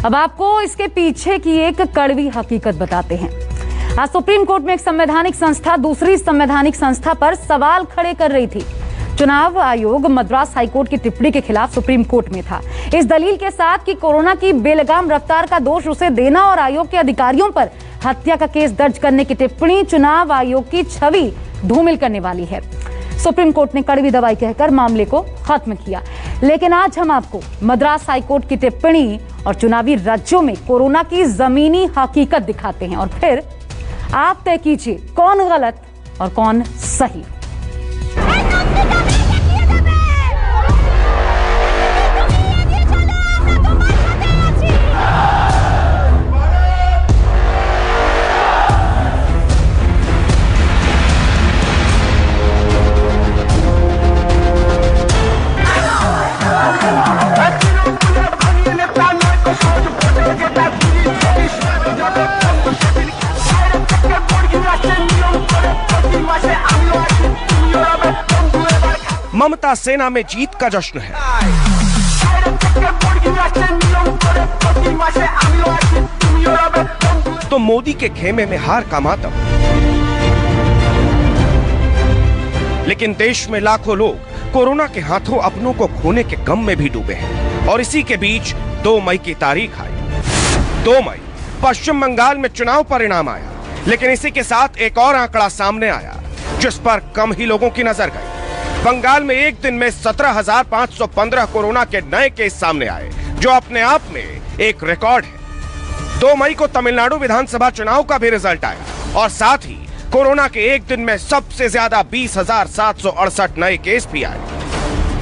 अब आपको इसके पीछे की एक कड़वी हकीकत बताते हैं। आज सुप्रीम कोर्ट में एक संवैधानिक संस्था दूसरी संवैधानिक संस्था पर सवाल खड़े कर रही थी। चुनाव आयोग मद्रास हाईकोर्ट की टिप्पणी के खिलाफ सुप्रीम कोर्ट में था, इस दलील के साथ कि कोरोना की बेलगाम रफ्तार का दोष उसे देना और आयोग के अधिकारियों पर हत्या का केस दर्ज करने की टिप्पणी चुनाव आयोग की छवि धूमिल करने वाली है। सुप्रीम कोर्ट ने कड़वी दवाई कहकर मामले को खत्म किया। लेकिन आज हम आपको मद्रास हाईकोर्ट की टिप्पणी और चुनावी राज्यों में कोरोना की जमीनी हकीकत दिखाते हैं और फिर आप तय कीजिए कौन गलत और कौन सही। ममता सेना में जीत का जश्न है। तो मोदी के खेमे में हार का मातम। लेकिन देश में लाखों लोग कोरोना के हाथों अपनों को खोने के गम में भी डूबे हैं। और इसी के बीच 2 मई की तारीख आई। 2 मई पश्चिम बंगाल में चुनाव परिणाम आया, लेकिन इसी के साथ एक और आंकड़ा सामने आया जिस पर कम ही लोगों की नजर गई। बंगाल में एक दिन में 17,515 कोरोना के नए केस सामने आए, जो अपने आप में एक रिकॉर्ड है। 2 मई को तमिलनाडु विधानसभा चुनाव का भी रिजल्ट आया और साथ ही कोरोना के एक दिन में सबसे ज्यादा 20,768 नए केस भी आए।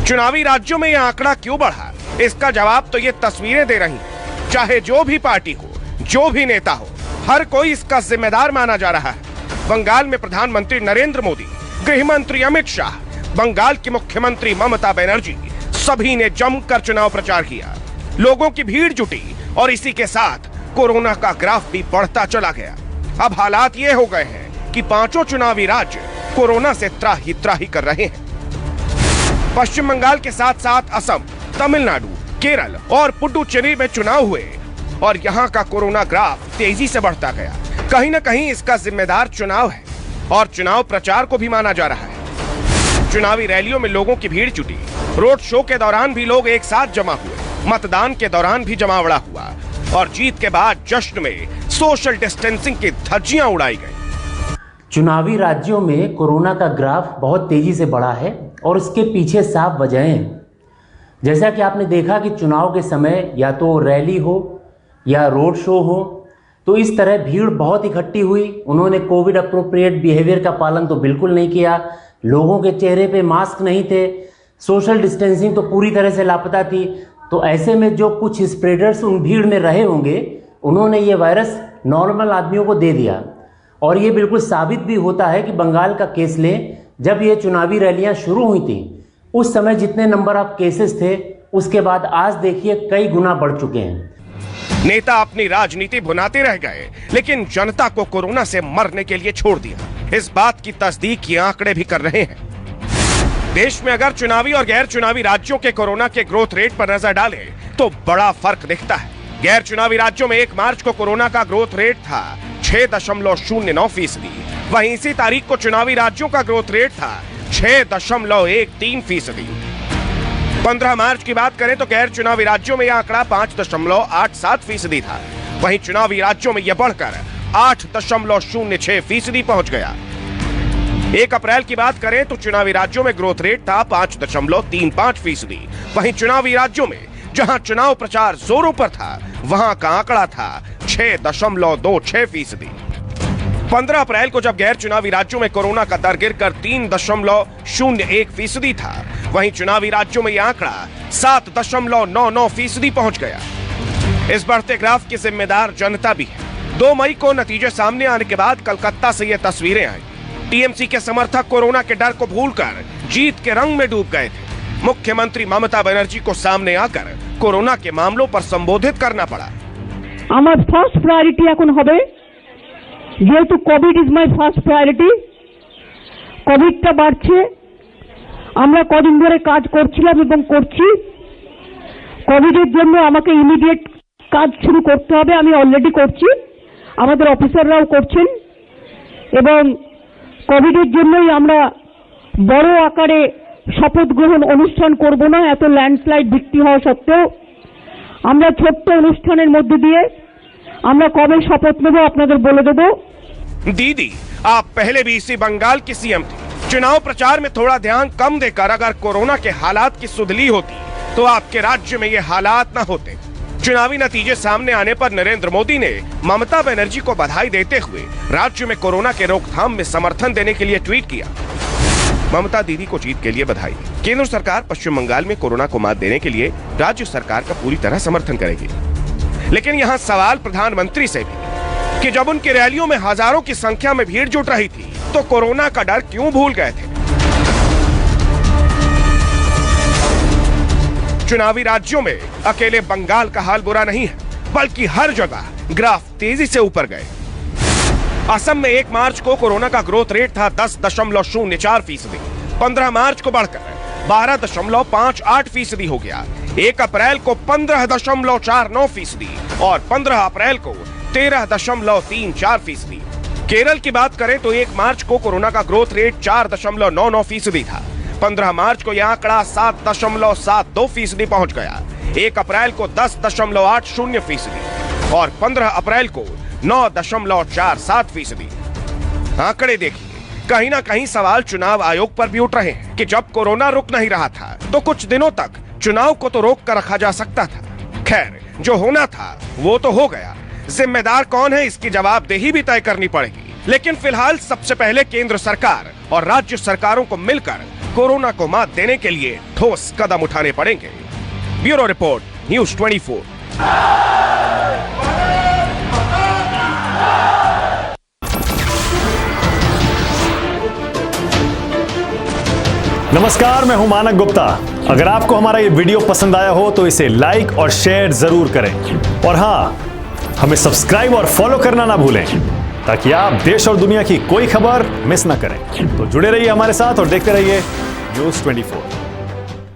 चुनावी राज्यों में यह आंकड़ा क्यों बढ़ा, इसका जवाब तो ये तस्वीरें दे रही हैं। चाहे जो भी पार्टी हो, जो भी नेता हो, हर कोई इसका जिम्मेदार माना जा रहा है। बंगाल में प्रधानमंत्री नरेंद्र मोदी, गृह मंत्री अमित शाह, बंगाल की मुख्यमंत्री ममता बनर्जी, सभी ने जमकर चुनाव प्रचार किया। लोगों की भीड़ जुटी और इसी के साथ कोरोना का ग्राफ भी बढ़ता चला गया। अब हालात ये हो गए हैं कि 5 चुनावी राज्य कोरोना से त्राही त्राही कर रहे हैं। पश्चिम बंगाल के साथ साथ असम, तमिलनाडु, केरल और पुडुचेरी में चुनाव हुए और यहाँ का कोरोना ग्राफ तेजी से बढ़ता गया। कहीं न कहीं इसका जिम्मेदार चुनाव है और चुनाव प्रचार को भी माना जा रहा है। चुनावी रैलियों में लोगों की भीड़ जुटी। रोड शो के दौरान भी लोग एक साथ जमा हुए। मतदान के दौरान भी जमावड़ा हुआ और जीत के बाद जश्न में सोशल डिस्टेंसिंग की धज्जियां उड़ाई गई। चुनावी राज्यों में कोरोना का ग्राफ बहुत तेजी से बढ़ा है और उसके पीछे साफ वजहें हैं। जैसा कि आपने देखा कि चुनाव के समय या तो रैली हो या रोड शो हो, तो इस तरह भीड़ बहुत इकट्ठी हुई। उन्होंने कोविड अप्रोप्रिएट बिहेवियर का पालन तो बिल्कुल नहीं किया। लोगों के चेहरे पे मास्क नहीं थे। सोशल डिस्टेंसिंग तो पूरी तरह से लापता थी। तो ऐसे में जो कुछ स्प्रेडर्स उन भीड़ में रहे होंगे, उन्होंने ये वायरस नॉर्मल आदमियों को दे दिया। और ये बिल्कुल साबित भी होता है कि बंगाल का केस लें, जब ये चुनावी रैलियां शुरू हुई थी उस समय जितने नंबर ऑफ केसेस थे, उसके बाद आज देखिए कई गुना बढ़ चुके हैं। नेता अपनी राजनीति भुनाते रह गए, लेकिन जनता को कोरोना से मरने के लिए छोड़ दिया। इस बात की तस्दीक ये आंकड़े भी कर रहे हैं। देश में अगर चुनावी और गैर चुनावी राज्यों के कोरोना के ग्रोथ रेट पर नजर डालें तो बड़ा फर्क दिखता है। गैर चुनावी राज्यों में 1 मार्च को कोरोना का ग्रोथ रेट था 6.09%। वहीं इसी तारीख को चुनावी राज्यों का ग्रोथ रेट था 6.13%। 15 मार्च की बात करें तो गैर चुनावी राज्यों में यह आंकड़ा 5.87% था। वहीं चुनावी राज्यों में यह बढ़कर 8.06% पहुंच गया। 1 अप्रैल की बात करें तो चुनावी राज्यों में ग्रोथ रेट था 5.35%। वहीं चुनावी राज्यों में जहां चुनाव प्रचार जोरों पर था, वहां का आंकड़ा था 6.26%। 15 अप्रैल को जब गैर चुनावी राज्यों में कोरोना का दर गिरकर 3.01% था, वहीं चुनावी राज्यों में यह आंकड़ा 7.99% पहुंच गया। इस बढ़ते ग्राफ की जिम्मेदार जनता भी है। 2 मई को नतीजे सामने आने के बाद कलकत्ता से ये तस्वीरें आई। टीएमसी के समर्थक कोरोना के डर को भूलकर जीत के रंग में डूब गए थे। मुख्यमंत्री ममता बनर्जी को सामने आकर कोरोना के मामलों पर संबोधित करना पड़ा। আমার ফার্স্ট প্রায়োরিটি এখন হবে, যেহেতু Covid is my first priority, কোভিডটা বাড়ছে, আমরা কদিন ধরে কাজ করছিলাম এবং করছি। কোভিডের জন্য আমাকে ইমিডিয়েট কাজ শুরু করতে হবে। আমি অলরেডি করছি, আমাদের অফিসাররাও করছেন, এবং কোভিডের জন্যই আমরা বড় আকারে শপথ গ্রহণ অনুষ্ঠান করব না। এত ল্যান্ডস্লাইড বৃষ্টি হওয়া সত্ত্বেও আমরা ছোট্ট অনুষ্ঠানের মধ্যে দিয়ে আমরা কবে শপথ নেব আপনাদের বলে দেব। दीदी, आप पहले भी इसी बंगाल की सीएम थी। चुनाव प्रचार में थोड़ा ध्यान कम देकर अगर कोरोना के हालात की सुधली होती तो आपके राज्य में ये हालात न होते। चुनावी नतीजे सामने आने पर नरेंद्र मोदी ने ममता बनर्जी को बधाई देते हुए राज्य में कोरोना के रोकथाम में समर्थन देने के लिए ट्वीट किया। ममता दीदी को जीत के लिए बधाई। केंद्र सरकार पश्चिम बंगाल में कोरोना को मात देने के लिए राज्य सरकार का पूरी तरह समर्थन करेगी। लेकिन यहाँ सवाल प्रधानमंत्री से भी कि जब उनकी रैलियों में हजारों की संख्या में भीड़ जुट रही थी तो कोरोना का डर क्यों भूल गए थे? चुनावी राज्यों में अकेले बंगाल का हाल बुरा नहीं है, बल्कि हर जगह ग्राफ तेजी से ऊपर गए। असम में 1 मार्च को कोरोना का ग्रोथ रेट था 10.04%। 15 मार्च को बढ़कर 12.58% हो गया। 1 अप्रैल को 15.49% और 15 अप्रैल को 13.34%। केरल की बात करें तो 1 मार्च को कोरोना का ग्रोथ रेट 4.99% था। 15 मार्च को यह आंकड़ा 7.72% पहुंच गया। 1 अप्रैल को 10.80% और 15 अप्रैल को 9.47%। आंकड़े देखिए, कहीं ना कहीं सवाल चुनाव आयोग पर भी उठ रहे हैं कि जब कोरोना रुक नहीं रहा था तो कुछ दिनों तक चुनाव को तो रोक कर रखा जा सकता था। खैर, जो होना था वो तो हो गया। जिम्मेदार कौन है इसकी जवाबदेही भी तय करनी पड़ेगी। लेकिन फिलहाल सबसे पहले केंद्र सरकार और राज्य सरकारों को मिलकर कोरोना को मात देने के लिए ठोस कदम उठाने पड़ेंगे। Bureau report, news 24। नमस्कार, मैं हूं मानक गुप्ता। अगर आपको हमारा ये वीडियो पसंद आया हो तो इसे लाइक और शेयर जरूर करें, और हां, हमें सब्सक्राइब और फॉलो करना ना भूलें ताकि आप देश और दुनिया की कोई खबर मिस ना करें। तो जुड़े रहिए हमारे साथ और देखते रहिए न्यूज़ 24।